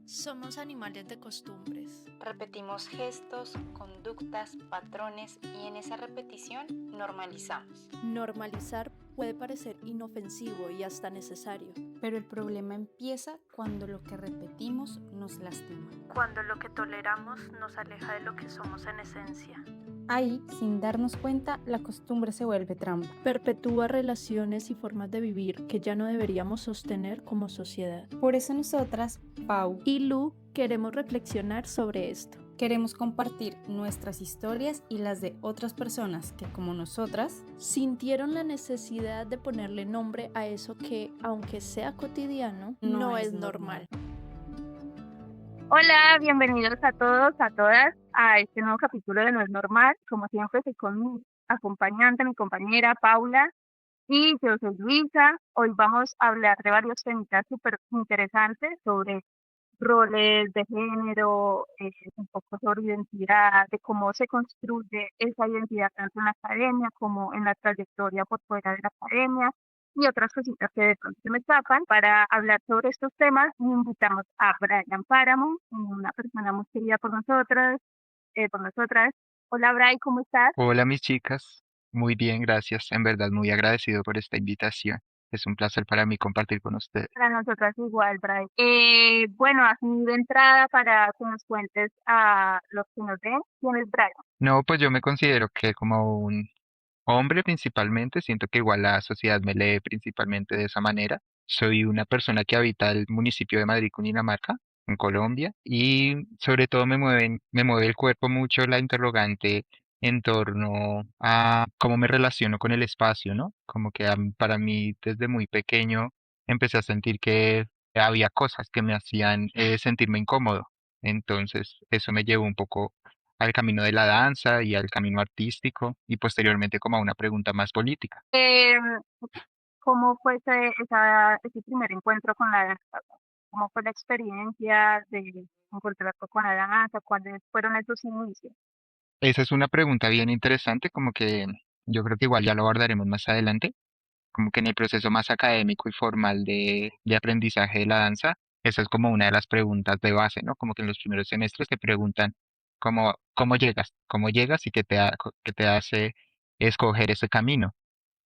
Somos animales de costumbres. Repetimos gestos, conductas, patrones y en esa repetición normalizamos. Normalizar puede parecer inofensivo y hasta necesario. Pero el problema empieza cuando lo que repetimos nos lastima. Cuando lo que toleramos nos aleja de lo que somos en esencia. Ahí, sin darnos cuenta, la costumbre se vuelve trampa. Perpetúa relaciones y formas de vivir que ya no deberíamos sostener como sociedad. Por eso nosotras, Pau, Y Lu, queremos reflexionar sobre esto. queremos compartir nuestras historias y las de otras personas que, como nosotras, Sintieron la necesidad de ponerle nombre a eso que, aunque sea cotidiano, No no es es normal. Hola, bienvenidos a todos, a todas, a este nuevo capítulo de No es Normal. Como siempre, estoy con mi acompañante, mi compañera Paula, y yo soy Luisa. Hoy vamos a hablar de varios temas súper interesantes sobre roles de género, un poco sobre identidad, de cómo se construye esa identidad tanto en la academia como en la trayectoria por fuera de la academia y otras cositas que de pronto se me escapan. Para hablar sobre estos temas, invitamos a Brian Páramo, una persona muy querida por nosotras. Hola, Brian, ¿cómo estás? Hola mis chicas, muy bien, gracias. En verdad muy agradecido por esta invitación. Es un placer para mí compartir con ustedes. Para nosotras igual, Brian. Bueno, así de entrada para que nos cuentes a los que nos ven, ¿quién es Brian? No, pues yo me considero que como un hombre principalmente, siento que igual la sociedad me lee principalmente de esa manera. Soy una persona que habita el municipio de Madrid, Cundinamarca, en Colombia, y sobre todo me mueve el cuerpo mucho la interrogante en torno a cómo me relaciono con el espacio, ¿no? Como que para mí desde muy pequeño empecé a sentir que había cosas que me hacían sentirme incómodo. Entonces, eso me llevó un poco al camino de la danza y al camino artístico y posteriormente como a una pregunta más política. Em, ¿Cómo fue ese primer encuentro con la danza? ¿Cómo fue la experiencia de encontrarte con la danza? ¿Cuáles fueron esos inicios? Esa es una pregunta bien interesante, como que yo creo que igual ya lo abordaremos más adelante, como que en el proceso más académico y formal de aprendizaje de la danza, esa es como una de las preguntas de base, ¿no? Como que en los primeros semestres te preguntan cómo llegas y qué te hace escoger ese camino.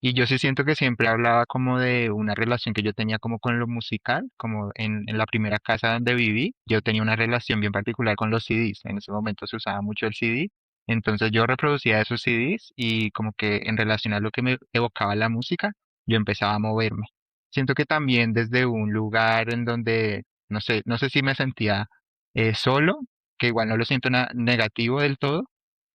Y yo sí siento que siempre hablaba como de una relación que yo tenía como con lo musical, como en la primera casa donde viví, yo tenía una relación bien particular con los CDs. En ese momento se usaba mucho el CD, entonces yo reproducía esos CDs y como que en relación a lo que me evocaba la música, yo empezaba a moverme. Siento que también desde un lugar en donde, no sé si me sentía solo, que igual no lo siento negativo del todo,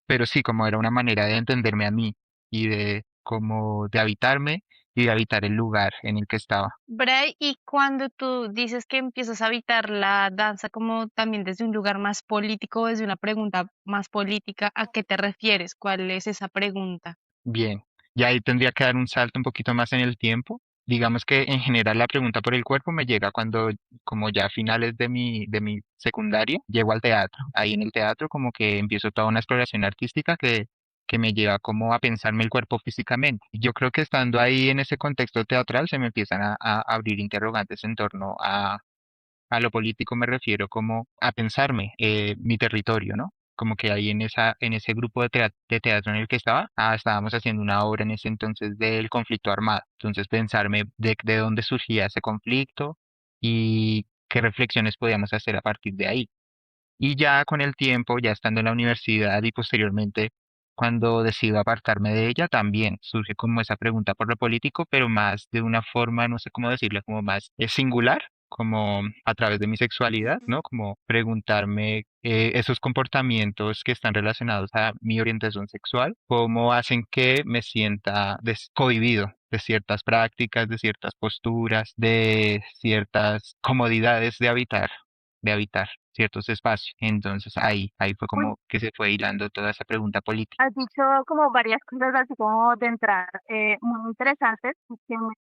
pero sí, como era una manera de entenderme a mí y de como de habitarme y de habitar el lugar en el que estaba. Bray, y cuando tú dices que empiezas a habitar la danza como también desde un lugar más político, desde una pregunta más política, ¿a qué te refieres? ¿Cuál es esa pregunta? Bien, y ahí tendría que dar un salto un poquito más en el tiempo. Digamos que en general la pregunta por el cuerpo me llega cuando, como ya a finales de mi secundaria, llego al teatro. Ahí en el teatro como que empiezo toda una exploración artística que me lleva como a pensarme el cuerpo físicamente. Y yo creo que estando ahí en ese contexto teatral se me empiezan a abrir interrogantes en torno a lo político me refiero como a pensarme mi territorio, ¿no? Como que ahí en ese grupo de teatro en el que estaba, estábamos haciendo una obra en ese entonces del conflicto armado. Entonces pensarme de dónde surgía ese conflicto y qué reflexiones podíamos hacer a partir de ahí. Y ya con el tiempo, ya estando en la universidad y posteriormente cuando decido apartarme de ella, también surge como esa pregunta por lo político, pero más de una forma, no sé cómo decirlo, como más singular, como a través de mi sexualidad, ¿no? Como preguntarme esos comportamientos que están relacionados a mi orientación sexual, cómo hacen que me sienta cohibido de ciertas prácticas, de ciertas posturas, de ciertas comodidades de habitar ciertos espacios. Entonces ahí fue Uy, como que se fue hilando toda esa pregunta política. has dicho como varias cosas así como de entrar, muy interesantes y que me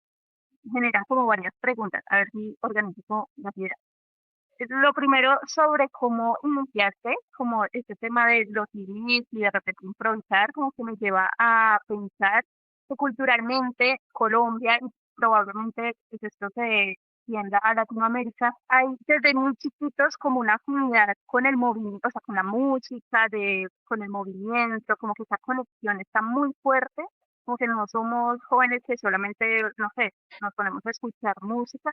generan como varias preguntas. A ver si organizo como las ideas. Lo primero sobre cómo iniciaste, como este tema de los CDs y de repente improvisar, como que me lleva a pensar que culturalmente Colombia y probablemente pues esto se dé aquí a Latinoamérica, hay desde muy chiquitos como una afinidad con el movimiento, o sea, con la música, con el movimiento, como que esa conexión está muy fuerte, como que no somos jóvenes que solamente, no sé, nos ponemos a escuchar música,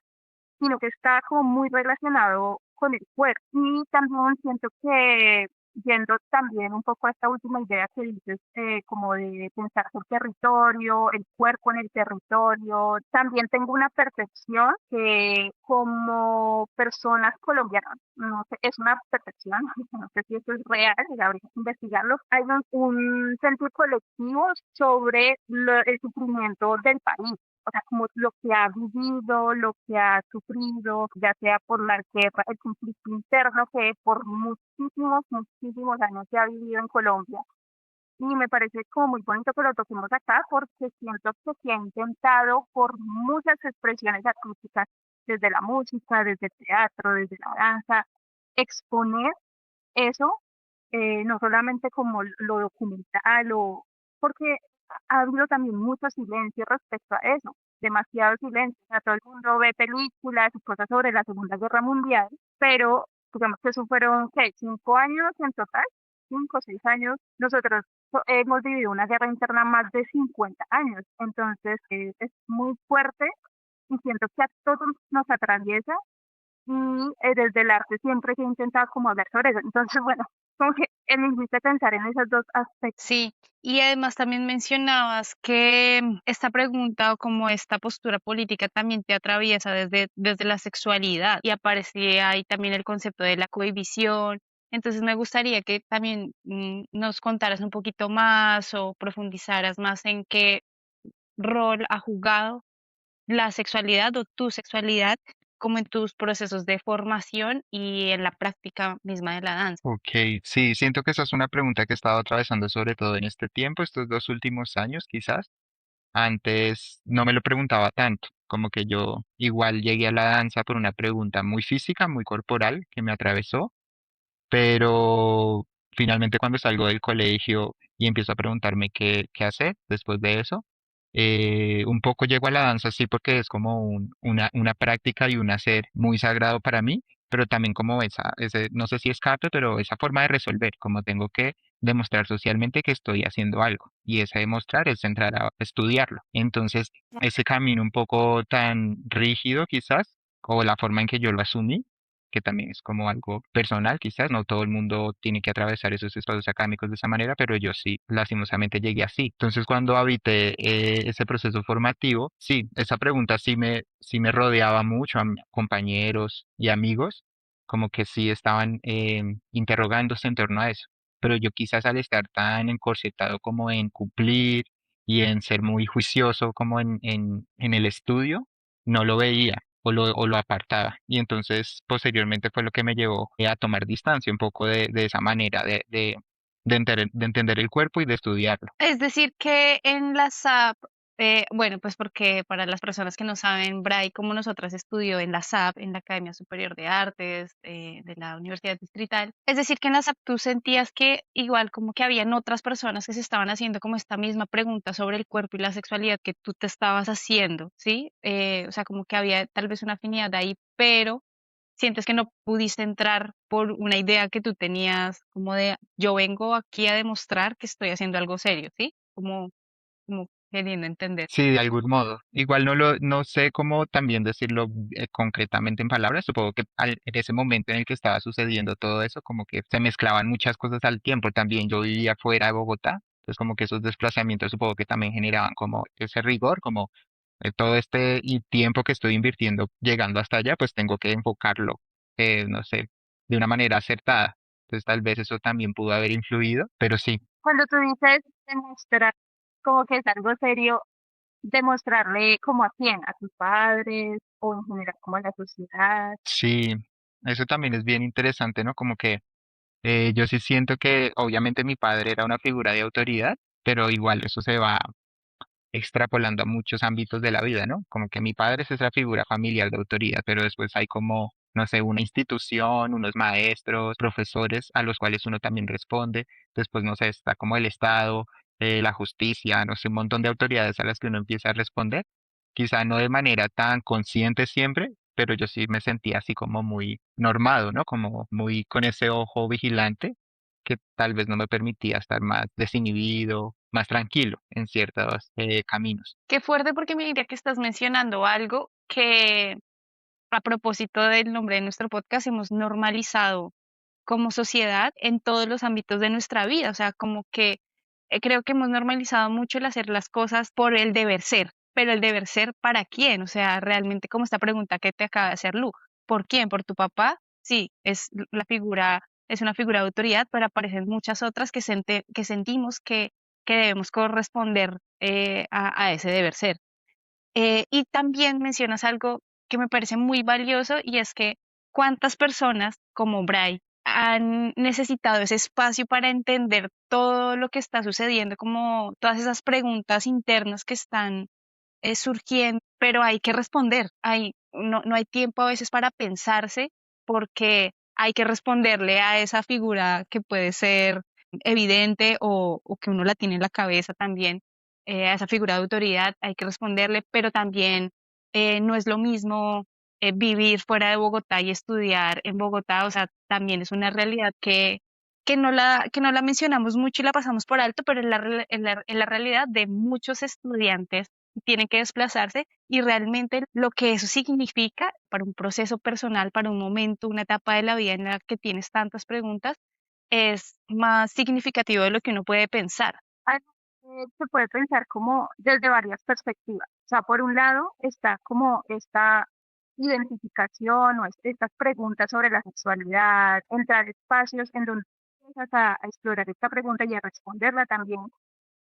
sino que está como muy relacionado con el cuerpo. Y también siento que, yendo también un poco a esta última idea que dices, como de pensar el territorio, el cuerpo en el territorio, también tengo una percepción que como personas colombianas, no sé, es una percepción, no sé si esto es real, y habría que investigarlo, hay un sentir colectivo sobre el sufrimiento del país, o sea, como lo que ha vivido, lo que ha sufrido, ya sea por la guerra, el conflicto interno que por muchísimos, muchísimos años se ha vivido en Colombia. Y me parece como muy bonito que lo toquemos acá porque siento que se ha intentado por muchas expresiones artísticas, desde la música, desde el teatro, desde la danza, exponer eso, no solamente como lo documental o porque ha habido también mucho silencio respecto a eso, demasiado silencio. O sea, todo el mundo ve películas y cosas sobre la Segunda Guerra Mundial, pero digamos que eso fueron, ¿qué? 5 años en total, 5 o 6 años. Nosotros hemos vivido una guerra interna más de 50 años, entonces es muy fuerte y siento que a todos nos atraviesa y desde el arte siempre se ha intentado como hablar sobre eso. Entonces, bueno, como que me hiciste pensar en esos dos aspectos. Sí, y además también mencionabas que esta pregunta o como esta postura política también te atraviesa desde la sexualidad y aparece ahí también el concepto de la cohibición. Entonces me gustaría que también nos contaras un poquito más o profundizaras más en qué rol ha jugado la sexualidad o tu sexualidad como en tus procesos de formación y en la práctica misma de la danza. Ok, sí, siento que esa es una pregunta que he estado atravesando sobre todo en este tiempo, estos 2 últimos años quizás. Antes no me lo preguntaba tanto, como que yo igual llegué a la danza por una pregunta muy física, muy corporal, que me atravesó, pero finalmente cuando salgo del colegio y empiezo a preguntarme qué hacer después de eso, un poco llego a la danza, sí, porque es como una práctica y un hacer muy sagrado para mí, pero también como no sé si escape, pero esa forma de resolver, como tengo que demostrar socialmente que estoy haciendo algo, y ese demostrar es entrar a estudiarlo. Entonces, ese camino un poco tan rígido quizás, o la forma en que yo lo asumí, que también es como algo personal, quizás no todo el mundo tiene que atravesar esos espacios académicos de esa manera, pero yo sí, lastimosamente llegué así. Entonces, cuando habité ese proceso formativo, sí, esa pregunta sí me rodeaba mucho a compañeros y amigos, como que sí estaban interrogándose en torno a eso. Pero yo quizás al estar tan encorsetado como en cumplir y en ser muy juicioso como en el estudio, no lo veía o lo apartaba. Y entonces posteriormente fue lo que me llevó a tomar distancia un poco de esa manera de entender el cuerpo y de estudiarlo. Es decir, que en la SAP, bueno, pues porque para las personas que no saben, Bray, como nosotras estudió en la SAP, en la Academia Superior de Artes de la Universidad Distrital, es decir, que en la SAP tú sentías que igual como que habían otras personas que se estaban haciendo como esta misma pregunta sobre el cuerpo y la sexualidad que tú te estabas haciendo, ¿sí? O sea, como que había tal vez una afinidad ahí, pero sientes que no pudiste entrar por una idea que tú tenías como de yo vengo aquí a demostrar que estoy haciendo algo serio, ¿sí? Como queriendo entender. Sí, de algún modo. Igual no sé cómo también decirlo concretamente en palabras. Supongo que en ese momento en el que estaba sucediendo todo eso, como que se mezclaban muchas cosas al tiempo. También yo vivía fuera de Bogotá, entonces como que esos desplazamientos supongo que también generaban como ese rigor, como todo este y tiempo que estoy invirtiendo llegando hasta allá, pues tengo que enfocarlo, no sé, de una manera acertada. Entonces tal vez eso también pudo haber influido, pero sí. Cuando tú dices demostrar como que es algo serio, demostrarle como a quién, a tus padres o en general como a la sociedad. Sí, eso también es bien interesante, ¿no? Como que yo sí siento que obviamente mi padre era una figura de autoridad, pero igual eso se va extrapolando a muchos ámbitos de la vida, ¿no? Como que mi padre es esa figura familiar de autoridad, pero después hay como, no sé, una institución, unos maestros, profesores a los cuales uno también responde. Después, no sé, está como el Estado, la justicia, no sé, un montón de autoridades a las que uno empieza a responder. Quizá no de manera tan consciente siempre, pero yo sí me sentía así como muy normado, ¿no? Como muy con ese ojo vigilante que tal vez no me permitía estar más desinhibido, más tranquilo en ciertos caminos. Qué fuerte porque me diría que estás mencionando algo que a propósito del nombre de nuestro podcast hemos normalizado como sociedad en todos los ámbitos de nuestra vida. O sea, como que creo que hemos normalizado mucho el hacer las cosas por el deber ser, pero el deber ser ¿para quién? O sea, realmente como esta pregunta que te acaba de hacer Lu, ¿por quién? ¿Por tu papá? Sí, la figura, es una figura de autoridad, pero aparecen muchas otras que sentimos que debemos corresponder a ese deber ser. Y también mencionas algo que me parece muy valioso y es que cuántas personas como Bray han necesitado ese espacio para entender todo lo que está sucediendo, como todas esas preguntas internas que están surgiendo, pero hay que responder. No hay tiempo a veces para pensarse porque hay que responderle a esa figura que puede ser evidente o que uno la tiene en la cabeza también, a esa figura de autoridad, hay que responderle, pero también no es lo mismo vivir fuera de Bogotá y estudiar en Bogotá, o sea, también es una realidad que no la mencionamos mucho y la pasamos por alto, pero en la realidad de muchos estudiantes tienen que desplazarse y realmente lo que eso significa para un proceso personal, para un momento, una etapa de la vida en la que tienes tantas preguntas, es más significativo de lo que uno puede pensar. Algo que se puede pensar como desde varias perspectivas. O sea, por un lado está como esta identificación o estas preguntas sobre la sexualidad, entrar a espacios en donde empiezas a explorar esta pregunta y a responderla también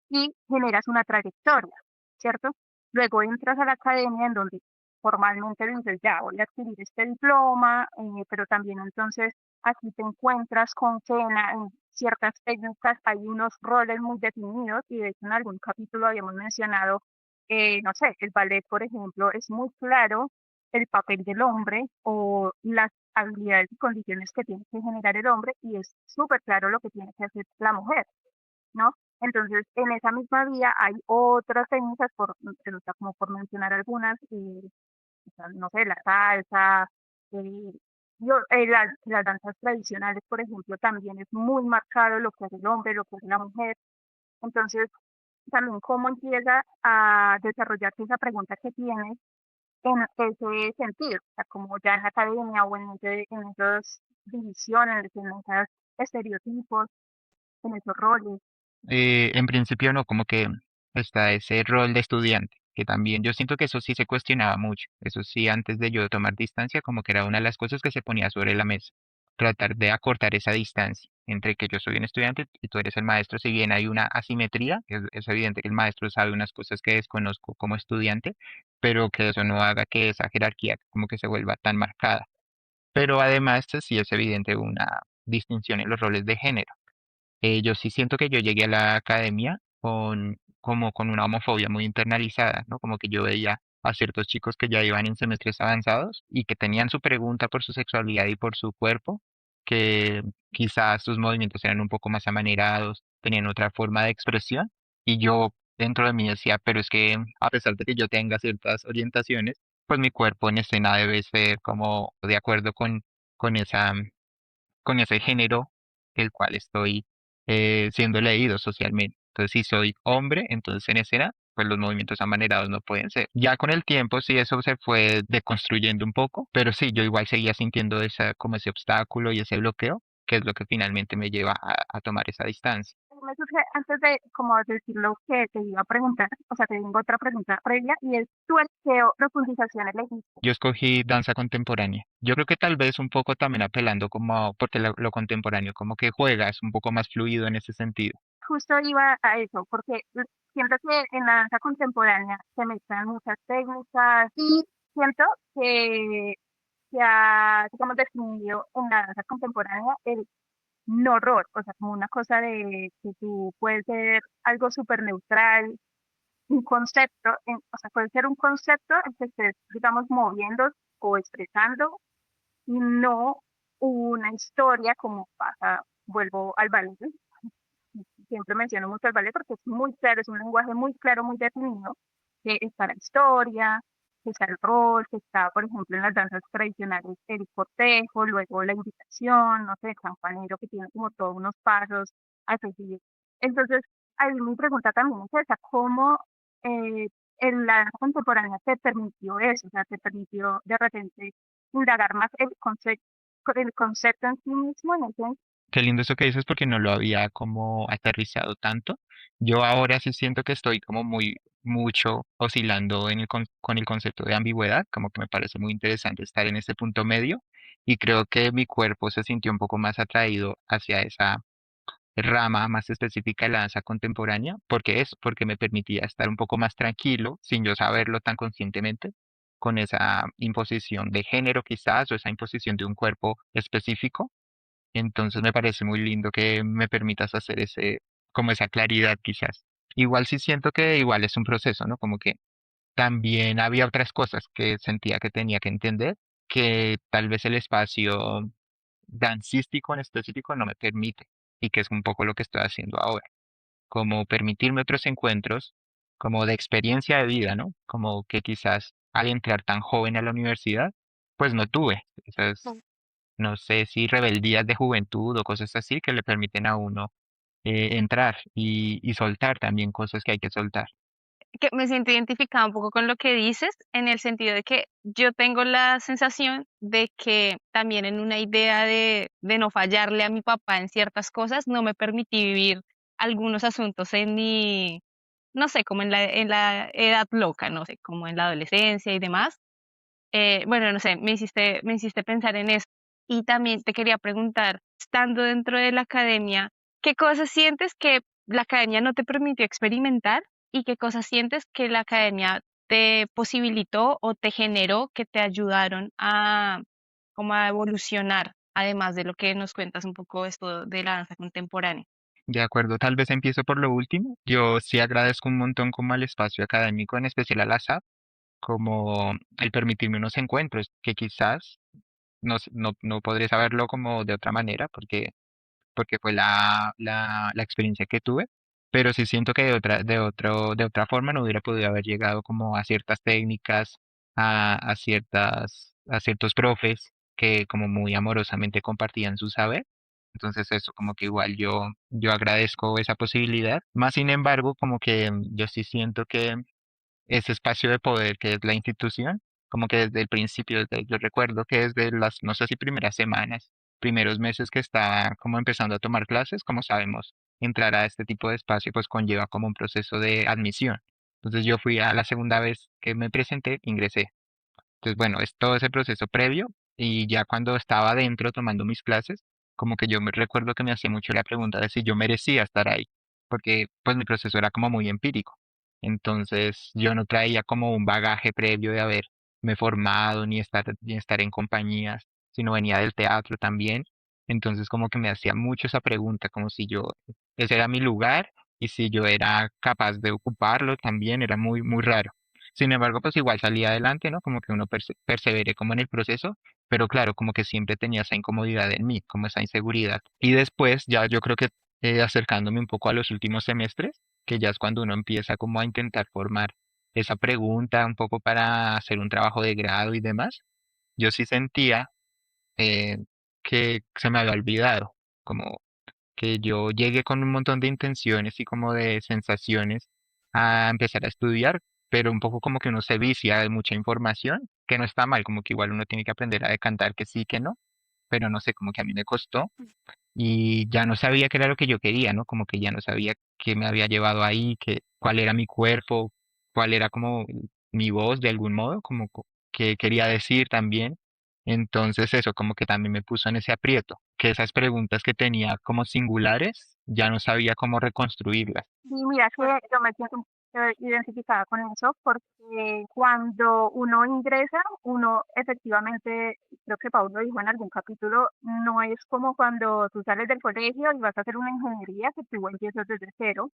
y generas una trayectoria, ¿cierto? Luego entras a la academia en donde formalmente dices, ya voy a adquirir este diploma, pero también entonces aquí te encuentras con que en ciertas técnicas hay unos roles muy definidos y de hecho en algún capítulo habíamos mencionado, no sé, el ballet, por ejemplo, es muy claro el papel del hombre o las habilidades y condiciones que tiene que generar el hombre y es súper claro lo que tiene que hacer la mujer, ¿no? Entonces, en esa misma vía hay otras técnicas, o sea, como por mencionar algunas, o sea, no sé, la salsa, eh, las danzas tradicionales, por ejemplo, también es muy marcado lo que hace el hombre, lo que hace la mujer. Entonces, también cómo empieza a desarrollarse esa pregunta que tienes en ese sentido, o sea, como ya en la academia o en esas divisiones, en esos estereotipos, en esos roles. En principio no, como que está ese rol de estudiante, que también yo siento que eso sí se cuestionaba mucho. Eso sí, antes de yo tomar distancia, como que era una de las cosas que se ponía sobre la mesa. Tratar de acortar esa distancia entre que yo soy un estudiante y tú eres el maestro. Si bien hay una asimetría, es evidente que el maestro sabe unas cosas que desconozco como estudiante, pero que eso no haga que esa jerarquía como que se vuelva tan marcada. Pero además sí es evidente una distinción en los roles de género. Yo sí siento que yo llegué a la academia como con una homofobia muy internalizada, ¿no? Como que yo veía a ciertos chicos que ya iban en semestres avanzados y que tenían su pregunta por su sexualidad y por su cuerpo, que quizás sus movimientos eran un poco más amanerados, tenían otra forma de expresión, y yo dentro de mí decía, pero es que a pesar de que yo tenga ciertas orientaciones, pues mi cuerpo en escena debe ser como de acuerdo con esa con ese género el cual estoy siendo leído socialmente. Entonces, si soy hombre, entonces en escena, pues los movimientos amanerados no pueden ser. Ya con el tiempo, sí, eso se fue deconstruyendo un poco, pero sí, yo igual seguía sintiendo como ese obstáculo y ese bloqueo, que es lo que finalmente me lleva a tomar esa distancia. Me surge antes de como decir lo que te iba a preguntar, o sea, te tengo otra pregunta previa y es, ¿tú el qué profundización elegiste? Yo escogí danza contemporánea. Yo creo que tal vez un poco también apelando como, porque lo contemporáneo como que juega, es un poco más fluido en ese sentido. Justo iba a eso, porque siento que en la danza contemporánea se mezclan muchas técnicas y siento que se ha, digamos, definido en la danza contemporánea el no rol, o sea, como una cosa de que tú puedes ser algo súper neutral, un concepto, o sea, puede ser un concepto el que estés, digamos, moviendo o expresando y no una historia como pasa, vuelvo al ballet, siempre menciono mucho el ballet porque es muy claro, es un lenguaje muy claro, muy definido, que está la historia, que está el rol, que está, por ejemplo, en las danzas tradicionales el cortejo, luego la invitación, no sé, el campanero que tiene como todos unos pasos a seguir. Entonces, ahí mi pregunta también es esa, ¿cómo eh, la danza contemporánea te permitió eso? O sea, te permitió de repente indagar más el concepto en sí mismo, en el Qué lindo eso que dices porque no lo había como aterrizado tanto. Yo ahora sí siento que estoy como mucho oscilando con el concepto de ambigüedad, como que me parece muy interesante estar en ese punto medio y creo que mi cuerpo se sintió un poco más atraído hacia esa rama más específica de la danza contemporánea, porque me permitía estar un poco más tranquilo sin yo saberlo tan conscientemente con esa imposición de género quizás o esa imposición de un cuerpo específico. Entonces me parece muy lindo que me permitas hacer como esa claridad quizás. Igual sí siento que igual es un proceso, ¿no? Como que también había otras cosas que sentía que tenía que entender, que tal vez el espacio dancístico en específico no me permite, y que es un poco lo que estoy haciendo ahora, como permitirme otros encuentros, como de experiencia de vida, ¿no? Como que quizás al entrar tan joven a la universidad, pues no tuve. Esas no sé si rebeldías de juventud o cosas así que le permiten a uno entrar y soltar también cosas que hay que soltar. Que me siento identificada un poco con lo que dices, en el sentido de que yo tengo la sensación de que también en una idea de no fallarle a mi papá en ciertas cosas, no me permití vivir algunos asuntos en mi, no sé, como en la edad loca, no sé, como en la adolescencia y demás. Bueno, no sé, me hiciste pensar en eso. Y también te quería preguntar, estando dentro de la academia, ¿qué cosas sientes que la academia no te permitió experimentar y qué cosas sientes que la academia te posibilitó o te generó que te ayudaron a como a evolucionar, además de lo que nos cuentas un poco esto de la danza contemporánea? De acuerdo, tal vez empiezo por lo último. Yo sí agradezco un montón como al espacio académico, en especial a la SAP, como el permitirme unos encuentros que quizás no podré saberlo como de otra manera, porque fue la experiencia que tuve, pero sí siento que de otra forma no hubiera podido haber llegado como a ciertas técnicas, a ciertos profes que como muy amorosamente compartían su saber. Entonces eso, como que igual yo agradezco esa posibilidad. Más sin embargo, como que yo sí siento que ese espacio de poder que es la institución, como que desde el principio, yo recuerdo que desde las, no sé si primeras semanas, primeros meses que estaba como empezando a tomar clases, como sabemos, entrar a este tipo de espacio pues conlleva como un proceso de admisión. Entonces yo fui a la segunda vez que me presenté, ingresé. Entonces, bueno, es todo ese proceso previo y ya cuando estaba adentro tomando mis clases, como que yo me recuerdo que me hacía mucho la pregunta de si yo merecía estar ahí, porque pues mi proceso era como muy empírico. Entonces, yo no traía como un bagaje previo de haberme formado ni estar en compañías, sino venía del teatro también. Entonces, como que me hacía mucho esa pregunta, como si ese era mi lugar y si yo era capaz de ocuparlo también, era muy raro. Sin embargo, pues igual salía adelante, ¿no? Como que uno persevere como en el proceso, pero claro, como que siempre tenía esa incomodidad en mí, como esa inseguridad. Y después, ya yo creo que acercándome un poco a los últimos semestres, que ya es cuando uno empieza como a intentar formar esa pregunta un poco para hacer un trabajo de grado y demás, yo sí sentía eh, que se me había olvidado, como que yo llegué con un montón de intenciones y como de sensaciones a empezar a estudiar, pero un poco como que uno se vicia de mucha información, que no está mal, como que igual uno tiene que aprender a decantar que sí, que no, pero no sé, como que a mí me costó y ya no sabía qué era lo que yo quería, ¿no? Como que ya no sabía qué me había llevado ahí, cuál era mi cuerpo, cuál era como mi voz de algún modo, como qué quería decir también. Entonces eso como que también me puso en ese aprieto, que esas preguntas que tenía como singulares, ya no sabía cómo reconstruirlas. Y mira que yo me siento un poco identificada con eso porque cuando uno ingresa, uno efectivamente, creo que Paulo dijo en algún capítulo, no es como cuando tú sales del colegio y vas a hacer una ingeniería que tú empiezas desde cero,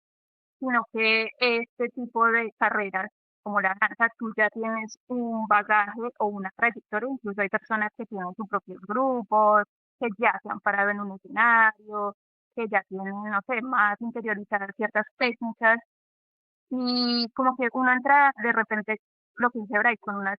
sino que este tipo de carreras como la danza, tú ya tienes un bagaje o una trayectoria, incluso hay personas que tienen sus propios grupos, que ya se han parado en un escenario, que ya tienen, no sé, más interiorizadas ciertas técnicas y como que uno entra de repente, lo que dice Bray, con unas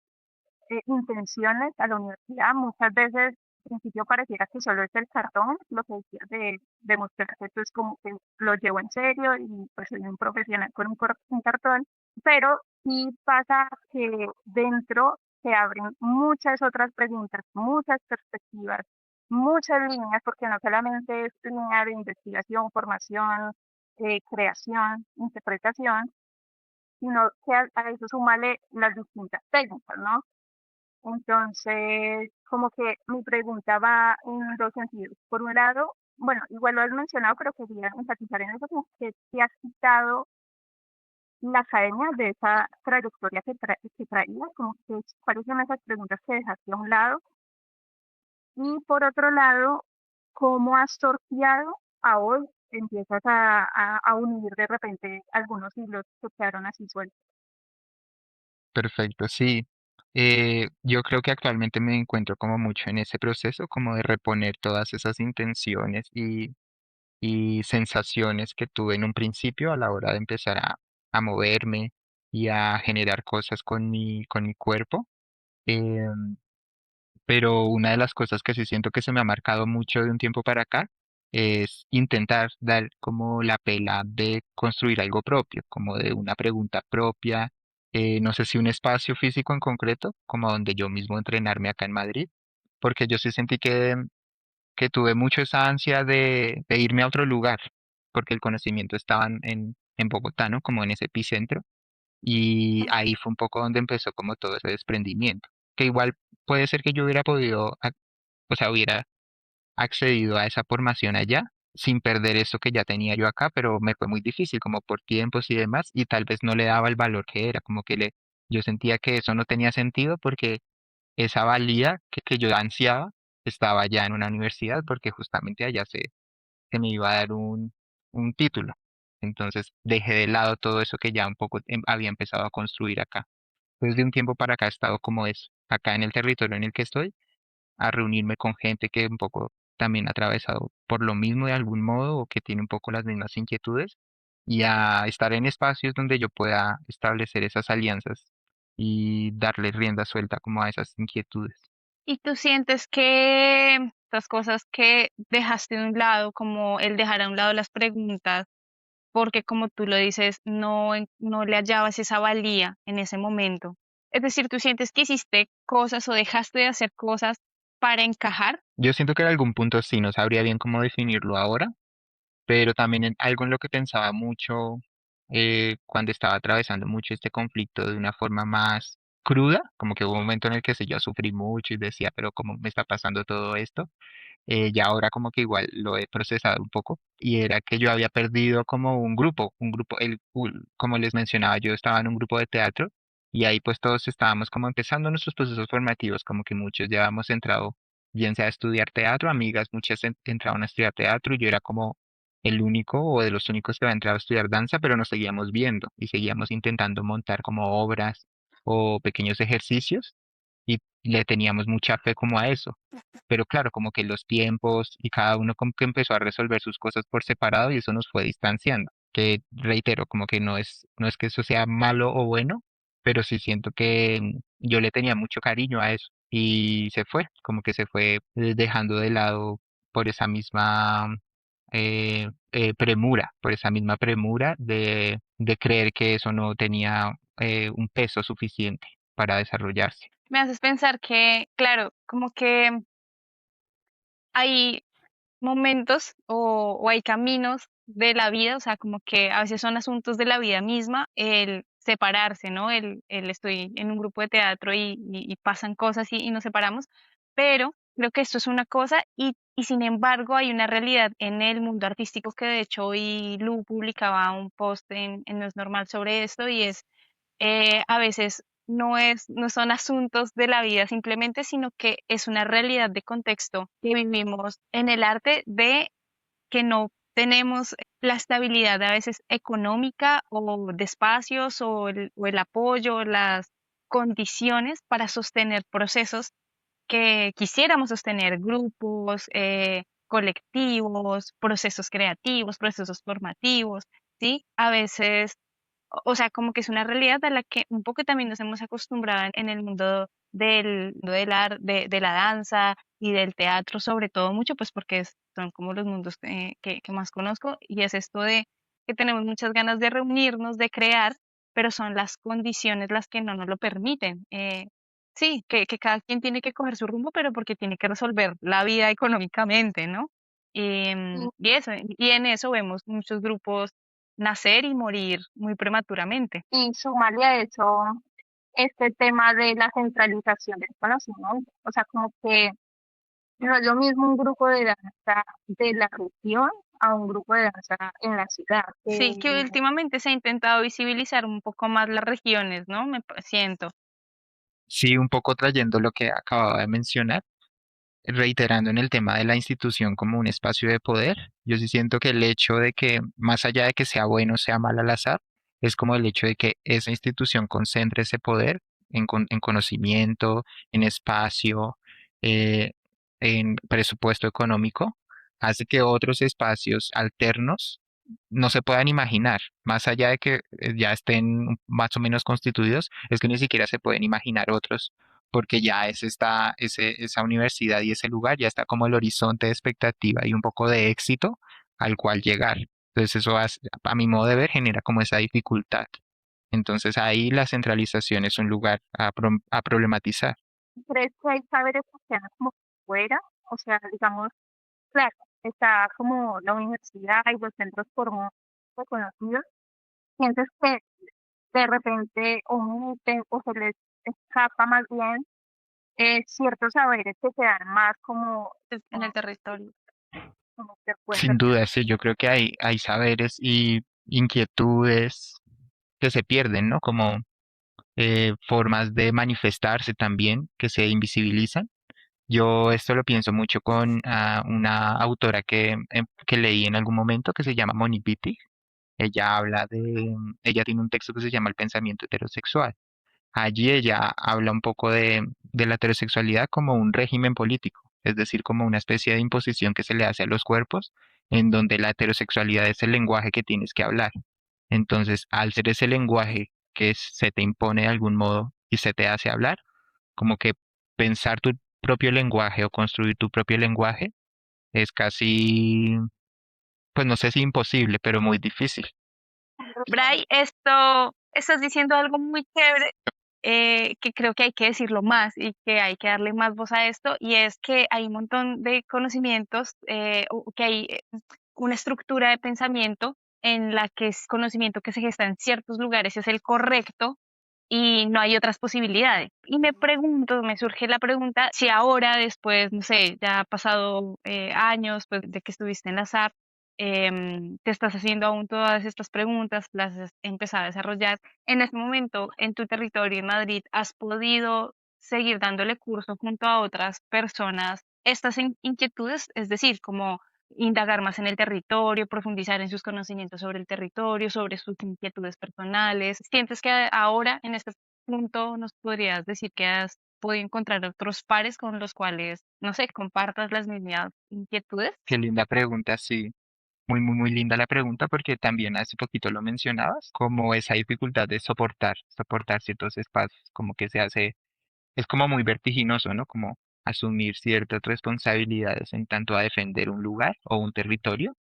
intenciones a la universidad. Muchas veces, al principio pareciera que solo es el cartón, lo que decías de mostrar que esto es como que lo llevo en serio y pues soy un profesional con un cartón, pero sí pasa que dentro se abren muchas otras preguntas, muchas perspectivas, muchas líneas, porque no solamente es línea de investigación, formación, creación, interpretación, sino que a eso súmale las distintas técnicas, ¿no? Entonces, como que mi pregunta va en dos sentidos. Por un lado, bueno, igual lo has mencionado, pero quería enfatizar en eso, como que te has quitado la academia de esa trayectoria que traías, como que cuáles son esas preguntas que dejaste a un lado. Y por otro lado, cómo has sorteado a hoy, empiezas a unir de repente algunos hilos que quedaron así sueltos. Perfecto, sí. Yo creo que actualmente me encuentro como mucho en ese proceso, como de reponer todas esas intenciones y sensaciones que tuve en un principio a la hora de empezar a moverme y a generar cosas con mi cuerpo. Em, pero una de las cosas que sí siento que se me ha marcado mucho de un tiempo para acá es intentar dar como la pela de construir algo propio, como de una pregunta propia, no sé si un espacio físico en concreto, como donde yo mismo entrenarme acá en Madrid, porque yo sí sentí que tuve mucho esa ansia de irme a otro lugar, porque el conocimiento estaba en Bogotá, ¿no? Como en ese epicentro. Y ahí fue un poco donde empezó como todo ese desprendimiento, que igual puede ser que yo hubiera podido, o sea, hubiera accedido a esa formación allá sin perder eso que ya tenía yo acá, pero me fue muy difícil como por tiempos y demás, y tal vez no le daba el valor que era, como que yo sentía que eso no tenía sentido porque esa valía que yo ansiaba estaba ya en una universidad, porque justamente allá se me iba a dar un título. Entonces dejé de lado todo eso que ya un poco había empezado a construir acá. Desde un tiempo para acá he estado como eso, acá en el territorio en el que estoy, a reunirme con gente que un poco también ha atravesado por lo mismo de algún modo o que tiene un poco las mismas inquietudes y a estar en espacios donde yo pueda establecer esas alianzas y darle rienda suelta como a esas inquietudes. ¿Y tú sientes que estas cosas que dejaste de un lado, como el dejar a un lado las preguntas, porque como tú lo dices, no le hallabas esa valía en ese momento? Es decir, ¿tú sientes que hiciste cosas o dejaste de hacer cosas para encajar? Yo siento que en algún punto sí, no sabría bien cómo definirlo ahora, pero también algo en lo que pensaba mucho cuando estaba atravesando mucho este conflicto de una forma más cruda, como que hubo un momento en el que sí, yo sufrí mucho y decía, pero ¿cómo me está pasando todo esto? Ya ahora como que igual lo he procesado un poco y era que yo había perdido como un grupo, como les mencionaba, yo estaba en un grupo de teatro y ahí pues todos estábamos como empezando nuestros procesos formativos, como que muchos ya habíamos entrado, bien sea a estudiar teatro, amigas, muchas entraron a estudiar teatro y yo era como el único o de los únicos que había entrado a estudiar danza, pero nos seguíamos viendo y seguíamos intentando montar como obras o pequeños ejercicios y le teníamos mucha fe como a eso. Pero claro, como que los tiempos y cada uno como que empezó a resolver sus cosas por separado y eso nos fue distanciando. Que reitero, como que no es que eso sea malo o bueno, pero sí siento que yo le tenía mucho cariño a eso y se fue, como que se fue dejando de lado por esa misma premura, por esa misma premura de creer que eso no tenía un peso suficiente para desarrollarse. Me haces pensar que, claro, como que hay momentos o hay caminos de la vida, o sea, como que a veces son asuntos de la vida misma, el separarse, ¿no? El estoy en un grupo de teatro y pasan cosas y nos separamos, pero creo que esto es una cosa y sin embargo hay una realidad en el mundo artístico que de hecho hoy Lu publicaba un post en No es Normal sobre esto y es a veces no son asuntos de la vida simplemente, sino que es una realidad de contexto que vivimos en el arte de que no tenemos la estabilidad a veces económica o de espacios o el apoyo, las condiciones para sostener procesos que quisiéramos sostener, grupos, colectivos, procesos creativos, procesos formativos, ¿sí? A veces O sea, como que es una realidad a la que un poco también nos hemos acostumbrado en el mundo de la danza y del teatro, sobre todo mucho, pues porque son como los mundos que más conozco, y es esto de que tenemos muchas ganas de reunirnos, de crear, pero son las condiciones las que no nos lo permiten. Sí, que cada quien tiene que coger su rumbo, pero porque tiene que resolver la vida económicamente, ¿no? Y eso, y en eso vemos muchos grupos nacer y morir muy prematuramente. Y sumarle a eso este tema de la centralización del conocimiento. O sea, como que no es lo mismo un grupo de danza de la región a un grupo de danza en la ciudad. Sí, que últimamente se ha intentado visibilizar un poco más las regiones, ¿no? Siento. Sí, un poco trayendo lo que acababa de mencionar, reiterando en el tema de la institución como un espacio de poder, yo sí siento que el hecho de que, más allá de que sea bueno o sea mal al azar, es como el hecho de que esa institución concentre ese poder en conocimiento, en espacio, eh, en presupuesto económico, hace que otros espacios alternos no se puedan imaginar, más allá de que ya estén más o menos constituidos, es que ni siquiera se pueden imaginar otros porque ya esa universidad y ese lugar ya está como el horizonte de expectativa y un poco de éxito al cual llegar. Entonces eso a mi modo de ver genera como esa dificultad. Entonces ahí la centralización es un lugar a problematizar. ¿Crees que hay saberes que quedan como fuera? O sea, digamos, claro, está como la universidad y los centros formales reconocidos. ¿Sientes que de repente omiten o se les escapa más bien ciertos saberes que se dan más En el territorio. como que fuera? Sin duda, sí, yo creo que hay saberes y inquietudes que se pierden, ¿no? Como formas de manifestarse también que se invisibilizan. Yo esto lo pienso mucho con una autora que leí en algún momento que se llama Monique Wittig. Ella tiene un texto que se llama El pensamiento heterosexual. Allí ella habla un poco de la heterosexualidad como un régimen político, es decir, como una especie de imposición que se le hace a los cuerpos, en donde la heterosexualidad es el lenguaje que tienes que hablar. Entonces, al ser ese lenguaje que se te impone de algún modo y se te hace hablar, como que pensar tu propio lenguaje o construir tu propio lenguaje es casi, pues no sé si imposible, pero muy difícil. Bray, estás diciendo algo muy chévere, que creo que hay que decirlo más y que hay que darle más voz a esto, y es que hay un montón de conocimientos, o que hay una estructura de pensamiento en la que es conocimiento que se gesta en ciertos lugares es el correcto y no hay otras posibilidades. Y me surge la pregunta, si ahora, después, no sé, ya ha pasado años pues, de que estuviste en la SAP, te estás haciendo aún todas estas preguntas, las has empezado a desarrollar. En este momento, en tu territorio en Madrid, ¿has podido seguir dándole curso junto a otras personas estas inquietudes? Es decir, como indagar más en el territorio, profundizar en sus conocimientos sobre el territorio, sobre sus inquietudes personales. ¿Sientes que ahora, en este punto, nos podrías decir que has podido encontrar otros pares con los cuales, no sé, compartas las mismas inquietudes? Qué linda pregunta, sí. Muy, muy, muy linda la pregunta porque también hace poquito lo mencionabas, como esa dificultad de soportar ciertos espacios, como que se hace, es como muy vertiginoso, ¿no? Como asumir ciertas responsabilidades en tanto a defender un lugar o un territorio.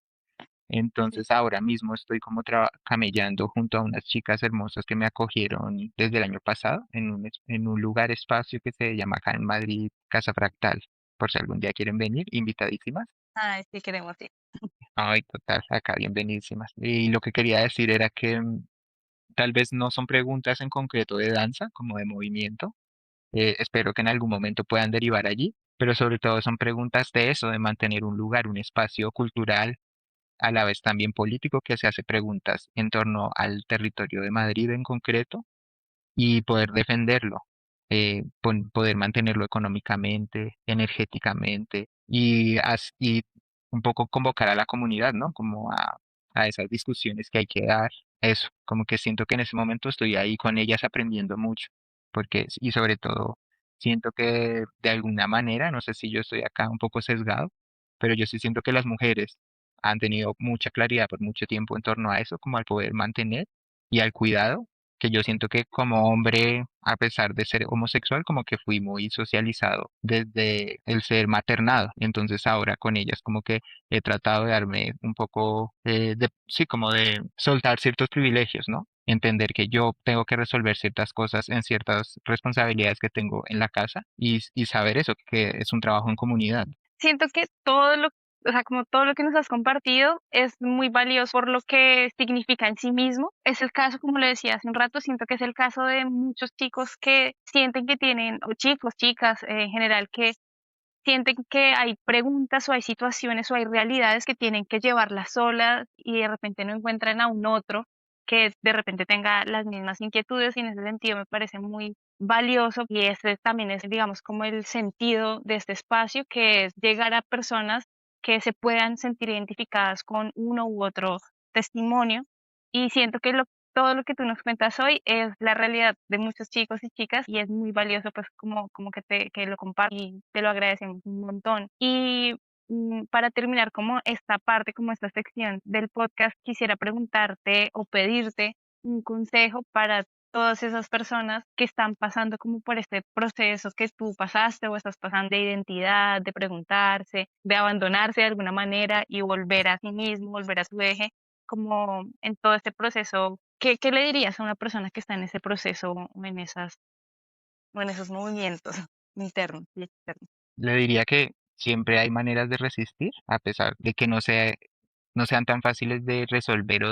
Entonces ahora mismo estoy como camellando junto a unas chicas hermosas que me acogieron desde el año pasado en un lugar espacio que se llama acá en Madrid Casa Fractal. Por si algún día quieren venir, invitadísimas. Ay, sí, queremos, sí. Ay, total, acá bienvenidísimas. Y lo que quería decir era que tal vez no son preguntas en concreto de danza, como de movimiento. Espero que en algún momento puedan derivar allí, pero sobre todo son preguntas de eso, de mantener un lugar, un espacio cultural, a la vez también político, que se hace preguntas en torno al territorio de Madrid en concreto y poder defenderlo, poder mantenerlo económicamente, energéticamente y un poco convocar a la comunidad, ¿no? Como a esas discusiones que hay que dar. Eso, como que siento que en ese momento estoy ahí con ellas aprendiendo mucho, y sobre todo siento que de alguna manera, no sé si yo estoy acá un poco sesgado, pero yo sí siento que las mujeres han tenido mucha claridad por mucho tiempo en torno a eso, como al poder mantener y al cuidado, que yo siento que como hombre, a pesar de ser homosexual, como que fui muy socializado desde el ser maternado. Entonces ahora con ellas como que he tratado de darme un poco sí, como de soltar ciertos privilegios, ¿no? Entender que yo tengo que resolver ciertas cosas en ciertas responsabilidades que tengo en la casa y saber eso, que es un trabajo en comunidad. Siento que todo lo, o sea, como todo lo que nos has compartido es muy valioso por lo que significa en sí mismo. Es el caso, como le decía hace un rato, siento que es el caso de muchos chicos que sienten que tienen, o chicos, chicas en general, que sienten que hay preguntas o hay situaciones o hay realidades que tienen que llevarlas solas y de repente no encuentran a un otro que de repente tenga las mismas inquietudes y en ese sentido me parece muy valioso y ese también es, digamos, como el sentido de este espacio, que es llegar a personas que se puedan sentir identificadas con uno u otro testimonio y siento que todo lo que tú nos cuentas hoy es la realidad de muchos chicos y chicas y es muy valioso pues como que lo compartas y te lo agradecemos un montón. Y para terminar como esta parte, como esta sección del podcast, quisiera preguntarte o pedirte un consejo para todas esas personas que están pasando como por este proceso que tú pasaste o estás pasando de identidad, de preguntarse, de abandonarse de alguna manera y volver a sí mismo, volver a su eje, como en todo este proceso. ¿Qué le dirías a una persona que está en ese proceso o en esos movimientos internos y externos? Le diría que siempre hay maneras de resistir, a pesar de que no sean tan fáciles de resolver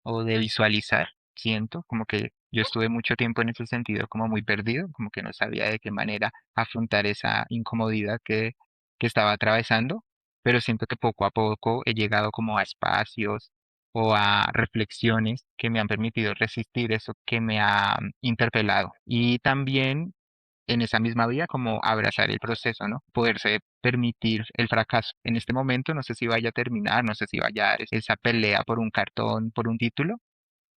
o de visualizar. Siento como que yo estuve mucho tiempo en ese sentido como muy perdido, como que no sabía de qué manera afrontar esa incomodidad que estaba atravesando, pero siento que poco a poco he llegado como a espacios o a reflexiones que me han permitido resistir eso que me ha interpelado. Y también en esa misma vía como abrazar el proceso, ¿no? Poderse permitir el fracaso. En este momento no sé si vaya a terminar, no sé si vaya a dar esa pelea por un cartón, por un título,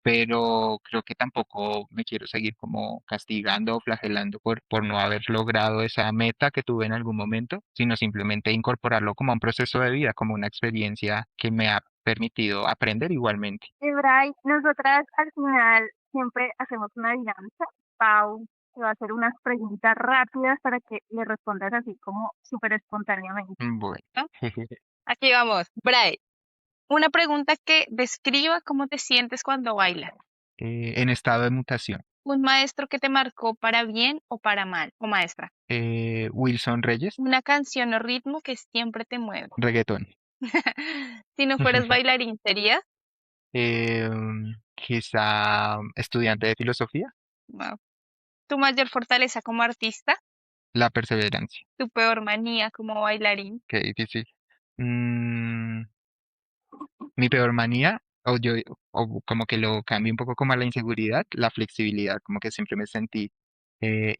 pero creo que tampoco me quiero seguir como castigando o flagelando por no haber logrado esa meta que tuve en algún momento, sino simplemente incorporarlo como un proceso de vida, como una experiencia que me ha permitido aprender igualmente. Bray, nosotras al final siempre hacemos una dinámica. Pau te va a hacer unas preguntas rápidas para que le respondas así como súper espontáneamente. Bueno, ¿No? Aquí vamos. Bray, una pregunta que describa cómo te sientes cuando bailas. en estado de mutación. Un maestro que te marcó para bien o para mal, o maestra. Wilson Reyes, Una canción o ritmo que siempre te mueve. reggaetón. Si no fueras bailarín, ¿serías? Quizá estudiante de filosofía, Wow. Tu mayor fortaleza como artista, la perseverancia. tu peor manía como bailarín. Qué difícil. Mm, mi peor manía, o como que lo cambio un poco como a la inseguridad, la flexibilidad, como que siempre me sentí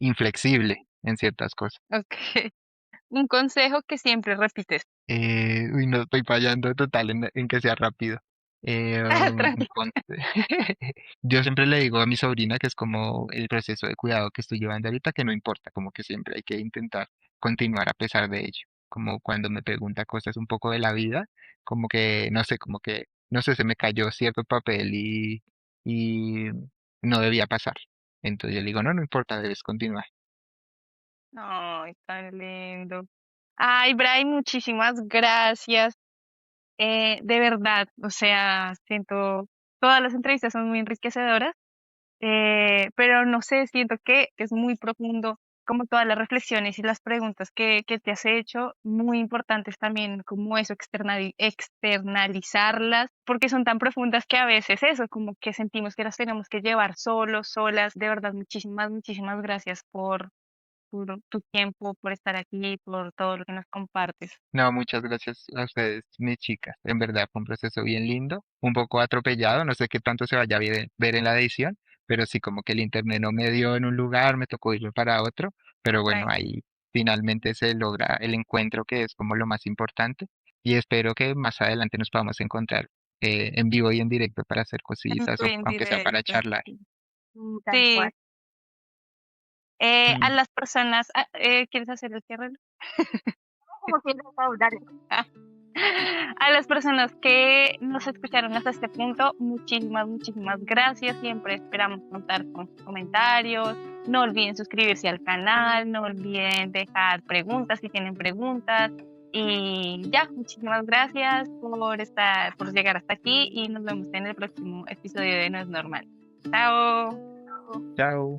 inflexible en ciertas cosas. Ok. Un consejo que siempre repites. Uy, no estoy fallando total en que sea rápido. Tranqui. Yo siempre le digo a mi sobrina que es como el proceso de cuidado que estoy llevando ahorita, que no importa, como que siempre hay que intentar continuar a pesar de ello. Como cuando me pregunta cosas un poco de la vida, como que, no sé, se me cayó cierto papel y no debía pasar. Entonces yo le digo, no, no importa, debes continuar. Ay, tan lindo. Ay, Brian, muchísimas gracias. De verdad, o sea, siento, todas las entrevistas son muy enriquecedoras, pero no sé, siento que es muy profundo, como todas las reflexiones y las preguntas que te has hecho, muy importantes también, como eso, externalizarlas, porque son tan profundas que a veces eso, como que sentimos que las tenemos que llevar solos, solas. De verdad, muchísimas, muchísimas gracias por tu tiempo, por estar aquí, por todo lo que nos compartes. No, muchas gracias a ustedes, mis chicas. En verdad fue un proceso bien lindo, un poco atropellado, no sé qué tanto se vaya a ver en la edición, pero sí como que el internet no me dio en un lugar, me tocó irme para otro, pero bueno, Tranqui. ahí finalmente se logra el encuentro que es como lo más importante y espero que más adelante nos podamos encontrar en vivo y en directo para hacer cositas o Estoy en aunque sea para directo. charlar. Y tal Sí, cual. a Mm. las personas, ¿quieres hacer el cierre? Como siempre, Pau, dale. A A las personas que nos escucharon hasta este punto, muchísimas gracias. Siempre esperamos contar con sus comentarios. No olviden suscribirse al canal, no olviden dejar preguntas si tienen preguntas. Y ya, muchísimas gracias por llegar hasta aquí y nos vemos en el próximo episodio de No es Normal. Chao. Chao.